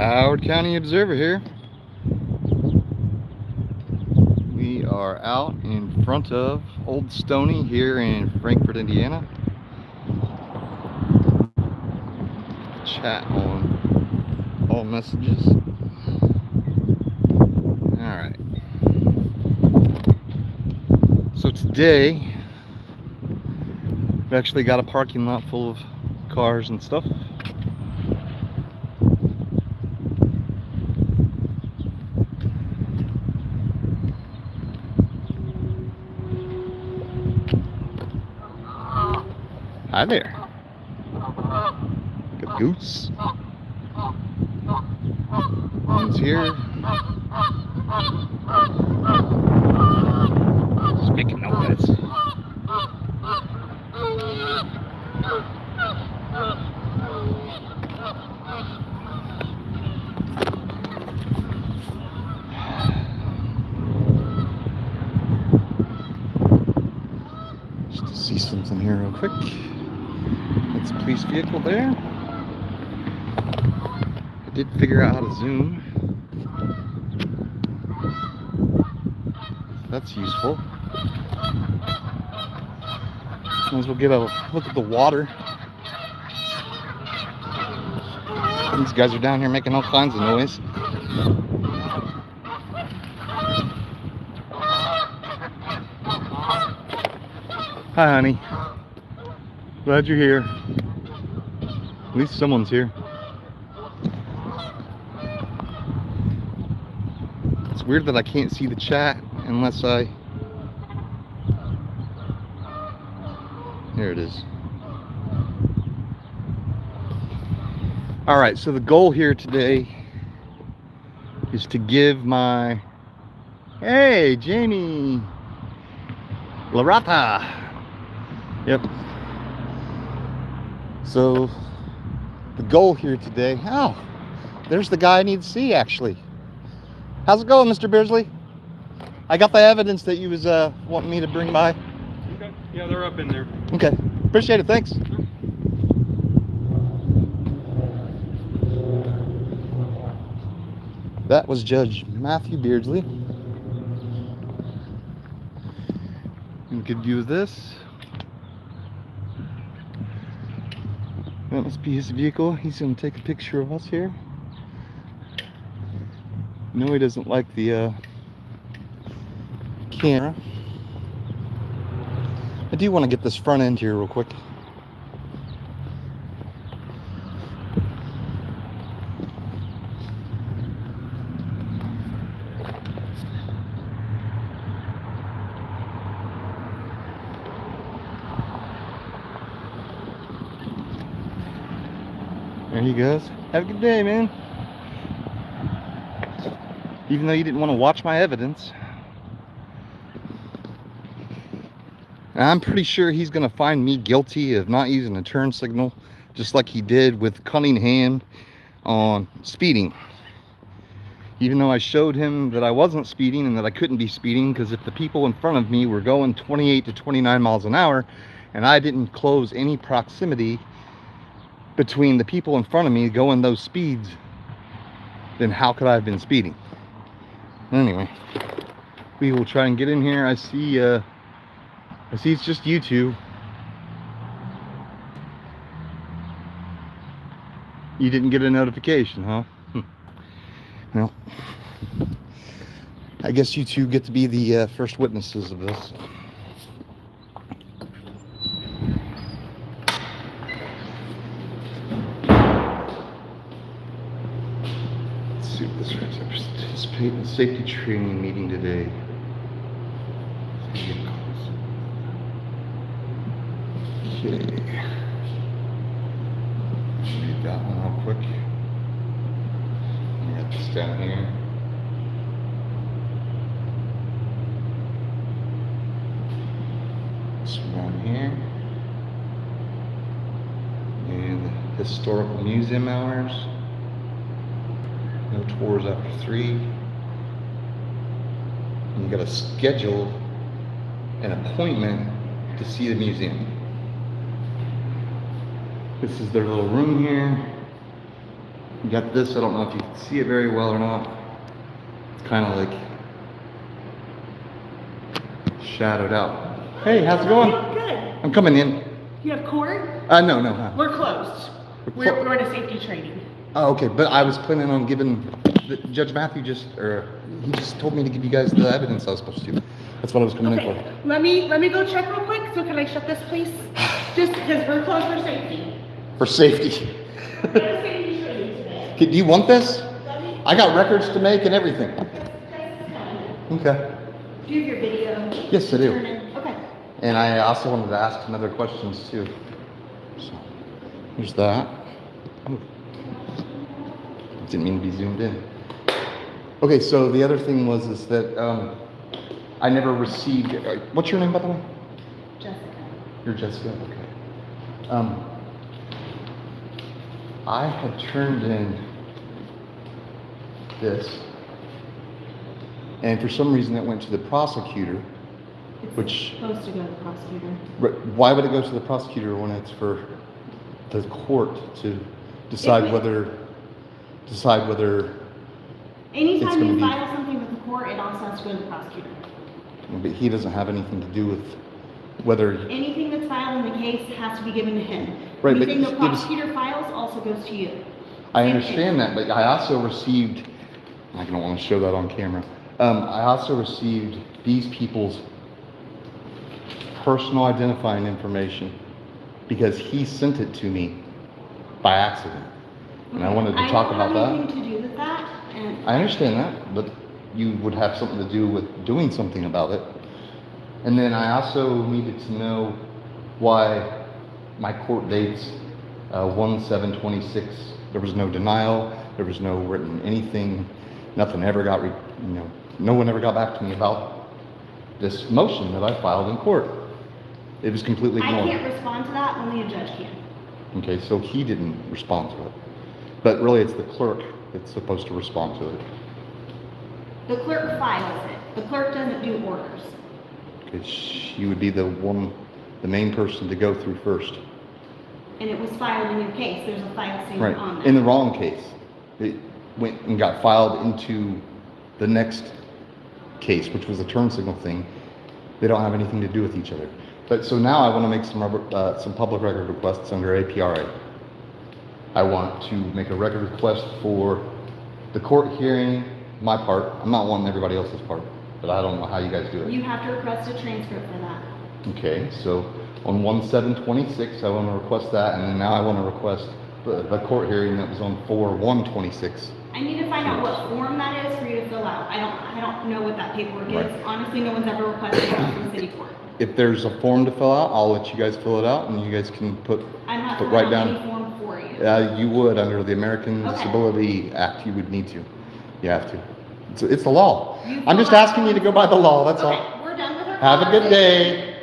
Howard County Observer here. We are out in front of Old Stoney here in Frankfort, Indiana. Chat on all messages. Alright. So today, we've actually got a parking lot full of cars and stuff. Hi there. Good goose. One's here. Just making noise. Just to see something here real quick. That's a police vehicle there. I did figure out how to zoom. That's useful. Might as well get a look at the water. These guys are down here making all kinds of noise. Hi, honey. Glad you're here. At least someone's here. It's weird that I can't see the chat unless I... There it is. Alright, so the goal here today is to give my... Hey, Jamie! Larata! Yep. So, the goal here today... Oh, there's the guy I need to see, actually. How's it going, Mr. Beardsley? I got the evidence that you was wanting me to bring by. Okay. Yeah, they're up in there. Okay. Appreciate it. Thanks. That was Judge Matthew Beardsley. And good view of this. That must be his vehicle. He's going to take a picture of us here. No, he doesn't like the camera. I do want to get this front end here real quick. There he goes. Have a good day, man. Even though you didn't want to watch my evidence. I'm pretty sure he's going to find me guilty of not using a turn signal, just like he did with Cunningham on speeding. Even though I showed him that I wasn't speeding and that I couldn't be speeding, because if the people in front of me were going 28 to 29 miles an hour and I didn't close any proximity between the people in front of me going those speeds, then how could I have been speeding? Anyway, we will try and get in here. I see it's just you two. You didn't get a notification, huh? Well, I guess you two get to be the first witnesses of this. Let's see what this is. I participate in a safety training meeting today. Okay. Read that one real quick. Get this down here. This one here. And the historical museum hours. No tours after 3. And you gotta schedule an appointment to see the museum. This is their little room here. You got this, I don't know if you can see it very well or not. It's kind of like shadowed out. Hey, how's it going? Good. I'm coming in. You have court? No. We're closed. We're going to safety training. Oh, okay, but I was planning on giving, Judge Matthew he just told me to give you guys the evidence I was supposed to. That's what I was coming in for. Let me go check real quick. So can I shut this, please? Just because we're closed for safety. For safety. We're going to safety training today. Do you want this? I got records to make and everything. Okay. Do you have your video? Yes, I do. Okay. And I also wanted to ask some other questions too. So, here's that. Oh. Didn't mean to be zoomed in. Okay, so the other thing is that I never received. What's your name, by the way? Jessica. You're Jessica. Okay. I had turned in this, and for some reason it went to the prosecutor. It's supposed to go to the prosecutor. Why would it go to the prosecutor when it's for the court to decide whether Anytime gonna you be- file something with the court, it also has to go to the prosecutor. But he doesn't have anything to do with whether. Anything that's filed in the case has to be given to him. Right, but Anything the it was- prosecutor files also goes to you. I Same understand that, but I also received. I don't want to show that on camera. I also received these people's personal identifying information because he sent it to me by accident, and I wanted to talk about I don't that. have anything to do with that, and I understand that, but you would have something to do with doing something about it. And then I also needed to know why my court dates 1/7/26. There was no denial. There was no written anything. Nothing ever got. No one ever got back to me about this motion that I filed in court. It was completely I ignored. can't respond to that. Only a judge can. Okay, so he didn't respond to it, but really it's the clerk that's supposed to respond to it. The clerk files it. The clerk doesn't do orders. Because she would be the main person to go through first. And it was filed in your case. There's a file saying Right. on that. In the wrong case. It went and got filed into the next case, which was a turn signal thing. They don't have anything to do with each other. But so now I want to make some public record requests under APRA. I want to make a record request for the court hearing, my part. I'm not wanting everybody else's part, but I don't know how you guys do it. You have to request a transcript for that. Okay, so on 1/7/26, I want to request that, and then now I want to request the court hearing that was on 4/1/26. I need to find out what form that is for you to fill out. I don't know what that paperwork Right. is. Honestly, no one's ever requested that from city court. If there's a form to fill out, I'll let you guys fill it out, and you guys can put I'm not right filling out down. any form for you. You would under the American Okay. Disability Act. You would need to. You have to. It's the law. You I'm just fill out asking you to go by the law. That's Okay, all. we're done with our Have a good day.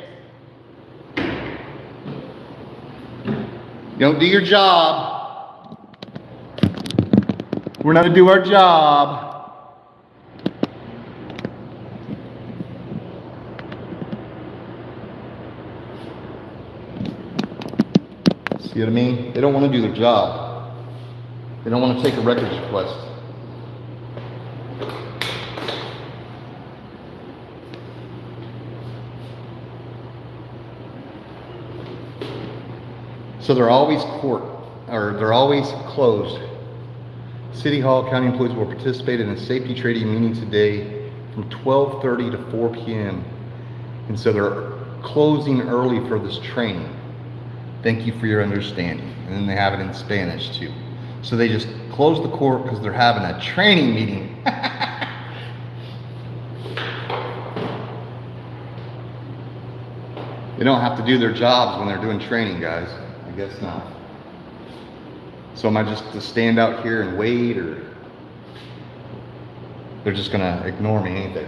You don't do your job. We're not to do our job. See what I mean? They don't want to do their job. They don't want to take a records request. So they're always they're always closed. City Hall County employees will participate in a safety training meeting today from 12:30 to 4 p.m. And so they're closing early for this training. Thank you for your understanding. And then they have it in Spanish too. So they just close the court because they're having a training meeting. They don't have to do their jobs when they're doing training, guys. I guess not. So am I just to stand out here and wait, or they're just gonna ignore me, ain't they?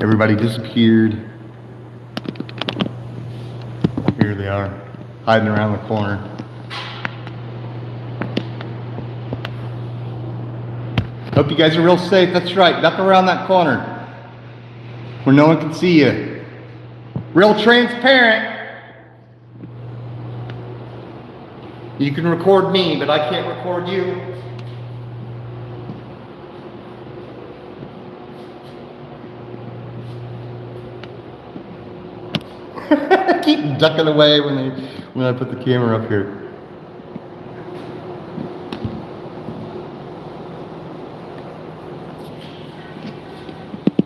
Everybody disappeared. Here they are, hiding around the corner. Hope you guys are real safe. That's right, duck around that corner where no one can see you. Real transparent. You can record me, but I can't record you. Keep ducking away when I put the camera up here.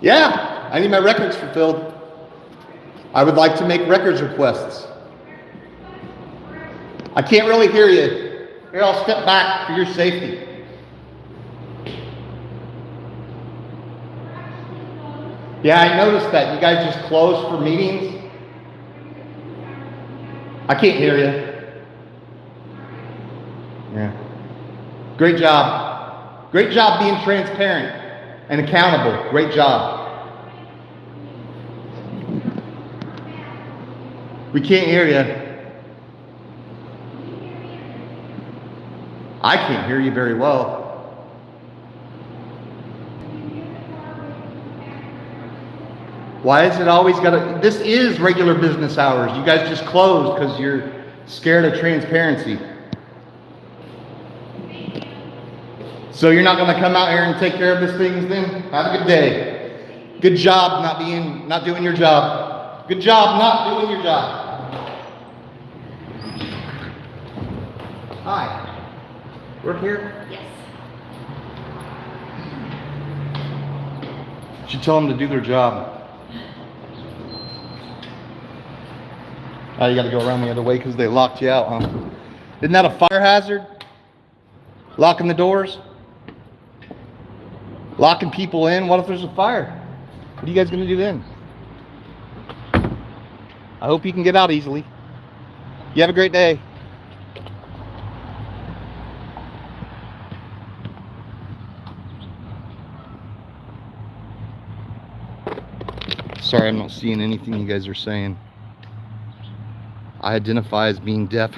Yeah, I need my records fulfilled. I would like to make records requests. I can't really hear you. Here, I'll step back for your safety. Yeah, I noticed that. You guys just closed for meetings. I can't hear you. Yeah. Great job. Great job being transparent and accountable. Great job. We can't hear you. I can't hear you very well. Why is it always gotta, this is regular business hours. You guys just closed because you're scared of transparency. So you're not gonna come out here and take care of these things then? Have a good day. Good job not doing your job. Good job not doing your job. Hi. Work here? Yes. You should tell them to do their job. Oh, you gotta go around the other way because they locked you out, huh? Isn't that a fire hazard? Locking the doors? Locking people in? What if there's a fire? What are you guys gonna do then? I hope you can get out easily. You have a great day. Sorry, I'm not seeing anything you guys are saying. I identify as being deaf.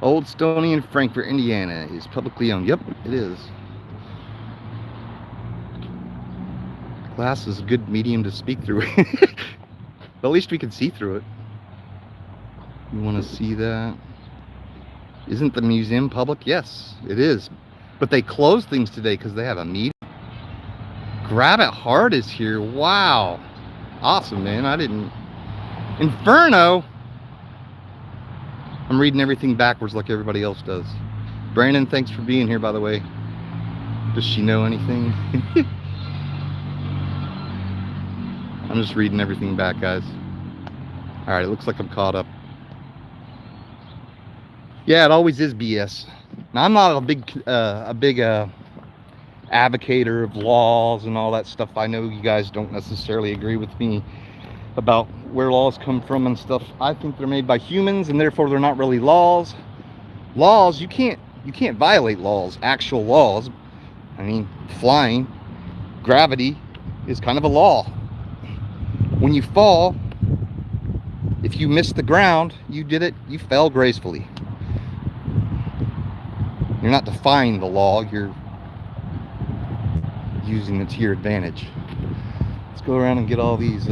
Old Stoney in Frankfort, Indiana is publicly owned. Yep, it is. Glass is a good medium to speak through. But at least we can see through it. You want to see that? Isn't the museum public? Yes, it is. But they closed things today because they have a meeting. Grab It Hard is here. Wow. Awesome, man. I didn't... Inferno! I'm reading everything backwards like everybody else does. Brandon, thanks for being here, by the way. Does she know anything? I'm just reading everything back, guys. Alright, it looks like I'm caught up. Yeah, it always is BS. Now, I'm not a big advocator of laws and all that stuff. I know you guys don't necessarily agree with me about where laws come from and stuff. I think they're made by humans and therefore they're not really laws. Laws, you can't violate laws, actual laws. I mean, flying, gravity is kind of a law. When you fall, if you miss the ground, you did it, you fell gracefully. You're not defying the law, you're using it to your advantage. Let's go around and get all these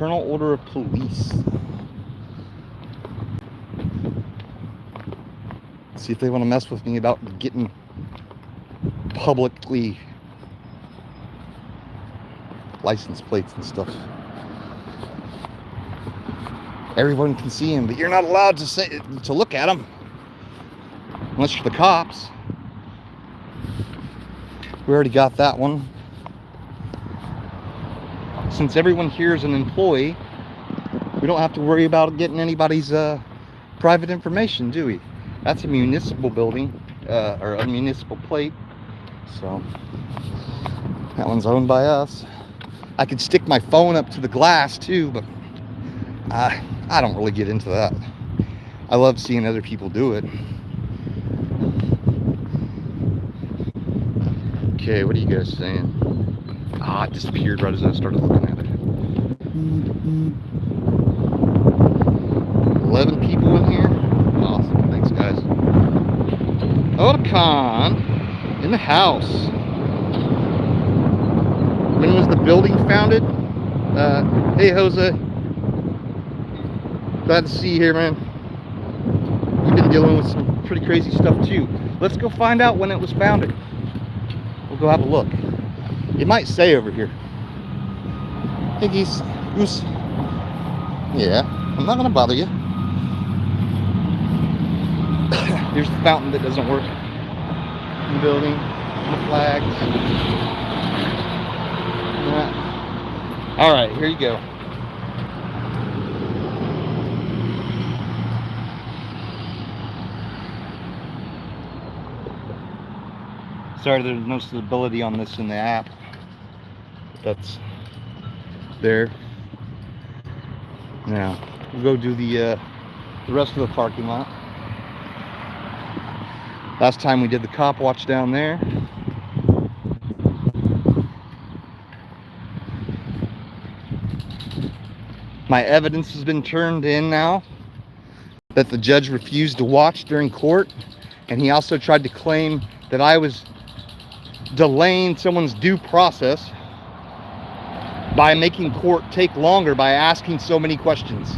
Fraternal Order of Police. See if they want to mess with me about getting publicly license plates and stuff. Everyone can see him, but you're not allowed to look at him unless you're the cops. We already got that one. Since everyone here is an employee, we don't have to worry about getting anybody's private information, do we? That's a municipal building, or a municipal plate. So that one's owned by us. I could stick my phone up to the glass too, but I don't really get into that. I love seeing other people do it. Okay, what are you guys saying? Ah, it disappeared right as I started looking at it. 11 people in here. Awesome, thanks guys. Otakon in house. When was the building founded? Hey Jose, glad to see you here, man. You've been dealing with some pretty crazy stuff too. Let's go find out when it was founded. We'll go have a look. It might say over here. Hey geese, goose. Yeah, I'm not gonna bother you. Here's the fountain that doesn't work. The building, the flags. Yeah. All right, here you go. Sorry, there's no stability on this in the app. That's there. Now we'll go do the rest of the parking lot. Last time we did the cop watch down there. My evidence has been turned in now that the judge refused to watch during court, and he also tried to claim that I was delaying someone's due process by making court take longer by asking so many questions.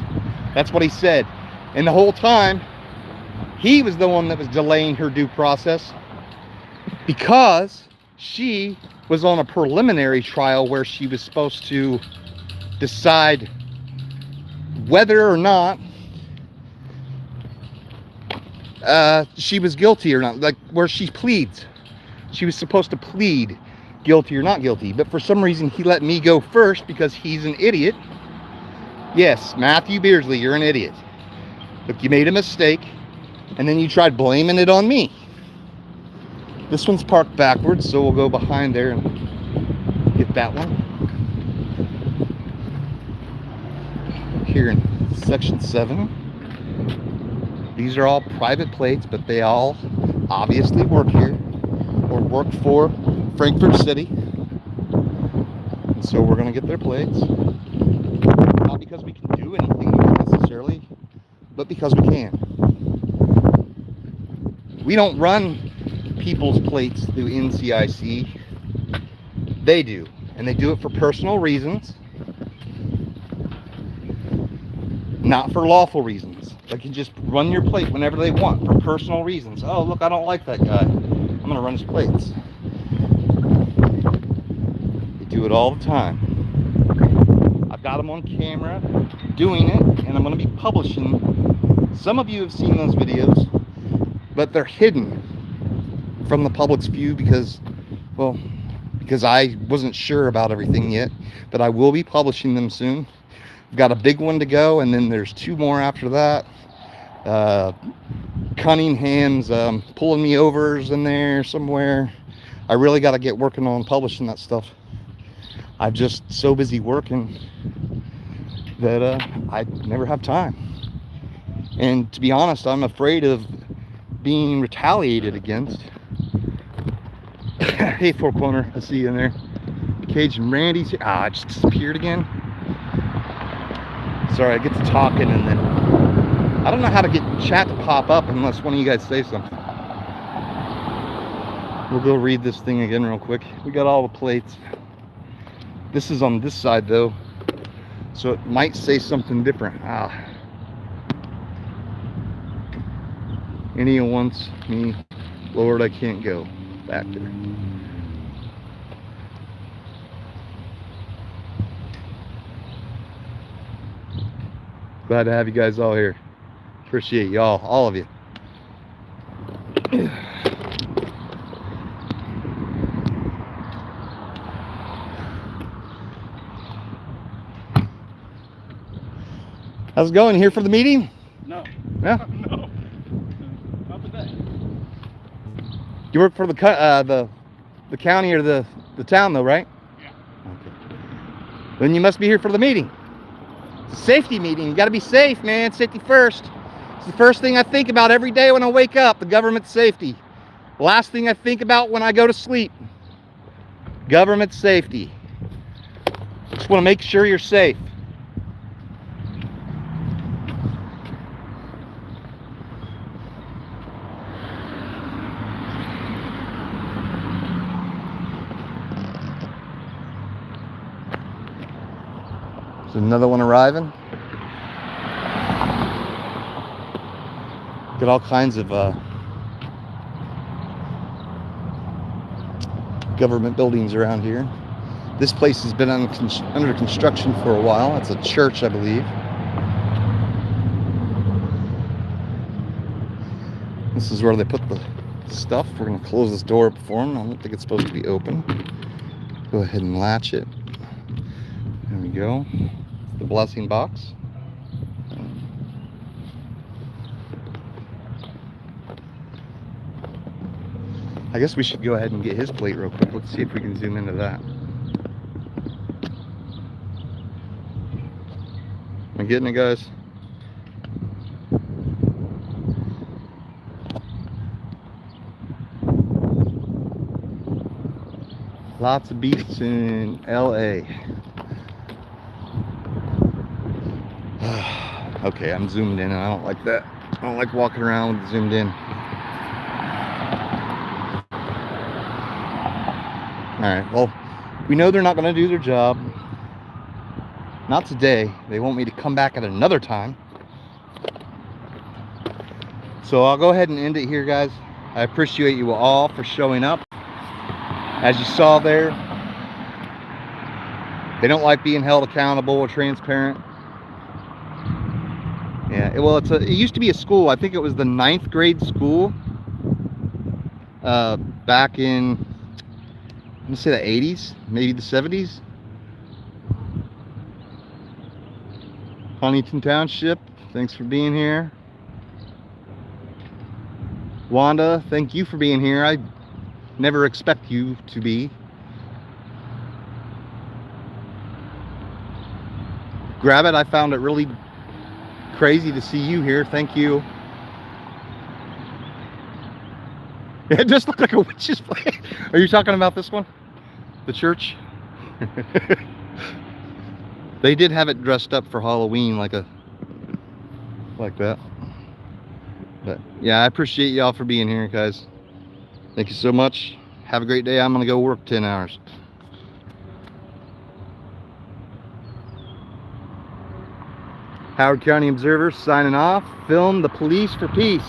That's what he said. And the whole time, he was the one that was delaying her due process because she was on a preliminary trial where she was supposed to decide whether or not she was guilty or not, like where she pleads. She was supposed to plead guilty or not guilty, but for some reason he let me go first because he's an idiot. Yes, Matthew Beardsley, you're an idiot. Look, you made a mistake and then you tried blaming it on me. This one's parked backwards, so we'll go behind there and get that one. Here in section 7. These are all private plates, but they all obviously work here or work for Frankfort City. And so we're going to get their plates. Not because we can do anything necessarily, but because we can. We don't run people's plates through NCIC. They do, and they do it for personal reasons, not for lawful reasons. They can just run your plate whenever they want for personal reasons. Oh, look, I don't like that guy. I'm going to run his plates. They do it all the time. I've got them on camera doing it, and I'm going to be publishing. Some of you have seen those videos, but they're hidden from the public's view because I wasn't sure about everything yet, but I will be publishing them soon. I've got a big one to go, and then there's 2 more after that. Cunningham's pulling me overs in there somewhere. I really got to get working on publishing that stuff. I'm just so busy working that I never have time. And to be honest, I'm afraid of being retaliated against. Hey, Four Corner, I see you in there. Cage and Randy's here. Ah, it just disappeared again. Sorry, I get to talking and then I don't know how to get chat to pop up unless one of you guys say something. We'll go read this thing again real quick. We got all the plates. This is on this side though, so it might say something different. Any wants me, Lord, I can't go back there. Glad to have you guys all here. Appreciate y'all, all of you. How's it going? Here for the meeting? No. Yeah? No. Not today. You work for the county or the town though, right? Yeah. Okay. Then you must be here for the meeting. It's a safety meeting. You got to be safe, man. Safety first. It's the first thing I think about every day when I wake up, the government's safety. Last thing I think about when I go to sleep, government safety. Just want to make sure you're safe. There's another one arriving. Got all kinds of government buildings around here. This place has been under construction for a while. It's a church, I believe. This is where they put the stuff. We're going to close this door up for them. I don't think it's supposed to be open. Go ahead and latch it. There we go. The blessing box. I guess we should go ahead and get his plate real quick. Let's see if we can zoom into that. Am I getting it, guys? Lots of beaches in LA. Okay, I'm zoomed in and I don't like that. I don't like walking around with zoomed in. Alright, well, we know they're not going to do their job. Not today. They want me to come back at another time. So I'll go ahead and end it here, guys. I appreciate you all for showing up. As you saw there, they don't like being held accountable or transparent. Yeah, well, it used to be a school. I think it was the 9th grade school back in, I'm gonna say the 80s, maybe the 70s. Huntington Township, thanks for being here. Wanda, thank you for being here. I never expect you to be. Grab it, I found it really crazy to see you here. Thank you. It just looked like a witch's play. Are you talking about this one? The church? They did have it dressed up for Halloween like that. But yeah, I appreciate y'all for being here, guys. Thank you so much. Have a great day. I'm gonna go work 10 hours. Howard County Observer signing off. Film the police for peace.